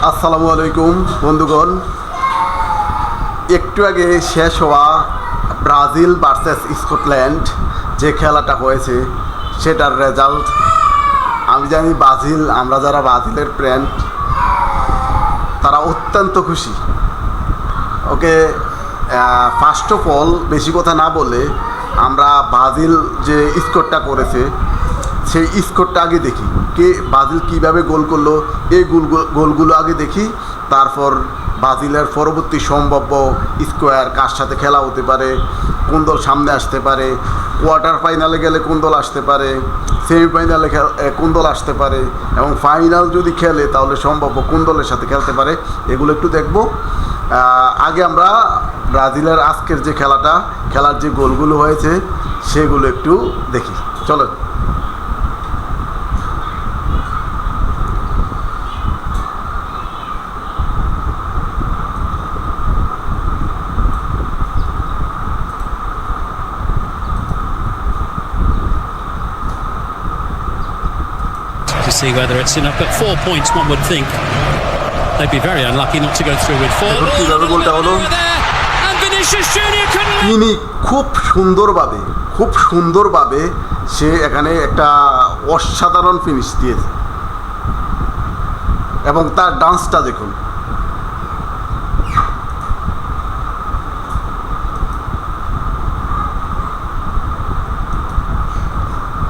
আসসালামু আলাইকুম বন্ধুগণ, একটু আগে শেষ হওয়া ব্রাজিল ভার্সেস স্কটল্যান্ড যে খেলাটা হয়েছে সেটার রেজাল্ট আমি জানি ব্রাজিল, আমরা যারা ব্রাজিলের ফ্যান তারা অত্যন্ত খুশি। ওকে, ফার্স্ট অফ অল বেশি কথা না বলে আমরা ব্রাজিল যে স্কোরটা করেছে সেই স্কোরটা আগে দেখি, কে ব্রাজিল কীভাবে গোল করলো এই গোলগুলো আগে দেখি। তারপর ব্রাজিলের পরবর্তী সম্ভাব্য স্কোয়ার কার সাথে খেলা হতে পারে, কোন দল সামনে আসতে পারে, কোয়ার্টার ফাইনালে গেলে কোন দল আসতে পারে, সেমিফাইনালে কোন দল আসতে পারে, এবং ফাইনাল যদি খেলে তাহলে সম্ভাব্য কোন দলের সাথে খেলতে পারে, এগুলো একটু দেখব। আগে আমরা ব্রাজিলের আজকের যে খেলার যে গোলগুলো হয়েছে সেগুলো একটু দেখি, চলো। To see whether it's enough, but 4 points one would think they'd be very unlucky not to go through with 4. কিভাবে গোলটা হলো, And Vinicius Junior couldn't. তিনি খুব সুন্দরভাবে সে এখানে একটা অসাধারণ ফিনিশ দিয়েছে, এবং তার ডান্সটা দেখুন।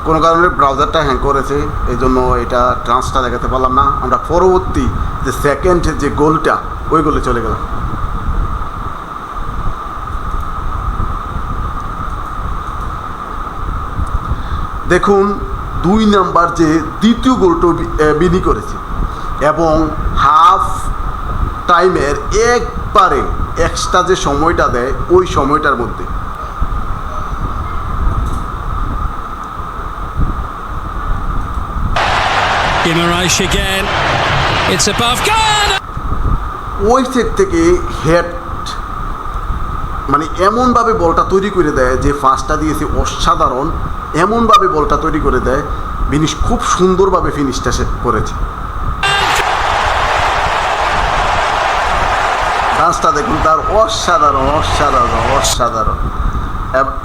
কোনো কারণে ব্রাউজারটা হ্যাং করেছে, এই জন্য এটা ট্রান্সটা দেখাতে পারলাম না। আমরা পরবর্তী যে সেকেন্ড যে গোলটা ওই গোলে চলে গেলাম। দেখুন 2 নাম্বার যে দ্বিতীয় গোলটা বিনি করেছে, এবং হাফ টাইমের একবারে এক্সট্রা যে সময়টা দেয় ওই সময়টার মধ্যে Guimaraes again. It's above goal. ওই সেট থেকে হেড মানে এমনভাবে বলটা তৈরি করে দেয় যে ফার্স্টটা দিয়েছে অসাধারণ, এমনভাবে বলটা তৈরি করে দেয়। বিনিশ খুব সুন্দরভাবে ফিনিশটা সে করেছে। ডান্সটা দেখুন তার, অসাধারণ।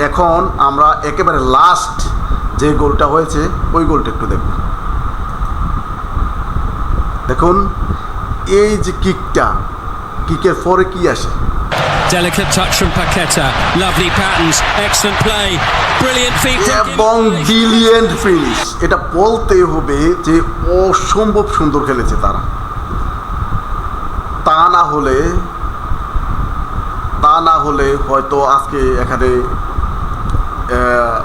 এখন আমরা একেবারে লাস্ট যে গোলটা হয়েছে ওই গোলটা একটু দেখব। দেখুন এই যে কিকের পরে কি আসে, Delicate touch from Paqueta. Lovely patterns. Excellent play. Brilliant feet from এবং ব্রিলিয়েন্ট ফিনিশ। এটা বলতে হবে যে অসম্ভব সুন্দর খেলেছে তারা। তা না হলে হয়তো আজকে এখানে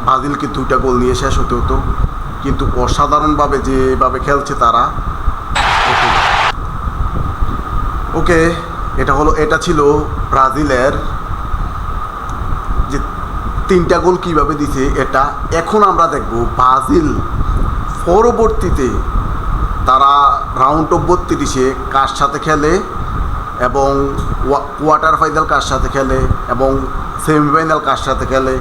ব্রাজিলকে 2টা গোল নিয়ে শেষ হতে হতো, কিন্তু অসাধারণভাবে যেভাবে খেলছে তারা। ওকে, এটা ছিল ব্রাজিলের যে 3টা গোল কীভাবে দিছে এটা। এখন আমরা দেখব ব্রাজিল পরবর্তীতে তারা রাউন্ড অফ 32-এ কার সাথে খেলে, এবং কোয়ার্টার ফাইনাল কার সাথে খেলে, এবং সেমিফাইনাল কার সাথে খেলে,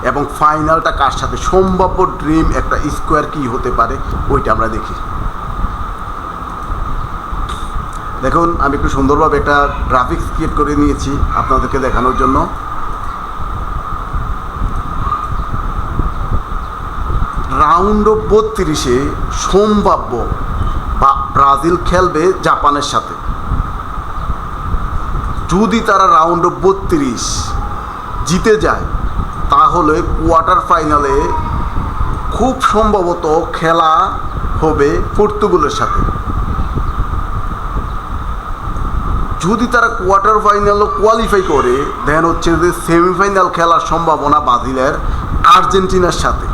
এবং ফাইনালটা কার সাথে। সম্ভাব্য ড্রিম একটা স্কোয়ার কী হতে পারে ওইটা আমরা দেখি। দেখুন আমি একটু সুন্দরভাবে একটা গ্রাফিক্স ক্রিয়েট করে নিয়েছি আপনাদেরকে দেখানোর জন্য। রাউন্ড অফ 32-এ সম্ভাব্য ব্রাজিল খেলবে জাপানের সাথে। যদি তারা রাউন্ড অফ 32 জিতে যায় তাহলে কোয়ার্টার ফাইনালে খুব সম্ভবত খেলা হবে পর্তুগালের সাথে। যদি তারা কোয়ার্টার ফাইনালও কোয়ালিফাই করে, দেন হচ্ছে যে সেমিফাইনাল খেলার সম্ভাবনা ব্রাজিলের আর্জেন্টিনার সাথে।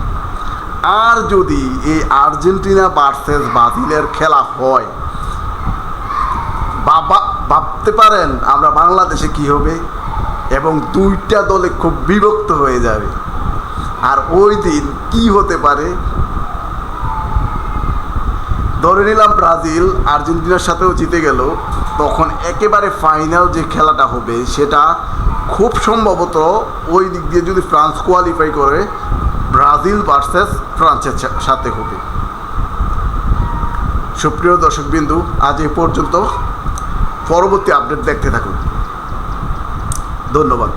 আর যদি এই আর্জেন্টিনা ভার্সেস ব্রাজিলের খেলা হয়, ভাবতে পারেন আমরা বাংলাদেশে কি হবে, এবং 2টা দলে খুব বিভক্ত হয়ে যাবে। আর ওই দিন কী হতে পারে, ধরে নিলাম ব্রাজিল আর্জেন্টিনার সাথেও জিতে গেল, তখন একেবারে ফাইনাল যে খেলাটা হবে সেটা খুব সম্ভবত ওই দিক দিয়ে যদি ফ্রান্স কোয়ালিফাই করে ব্রাজিল ভার্সেস ফ্রান্সের সাথে হবে। সুপ্রিয় দর্শকবিন্দু, আজ এ পর্যন্ত। পরবর্তী আপডেট দেখতে থাকুন। ধন্যবাদ।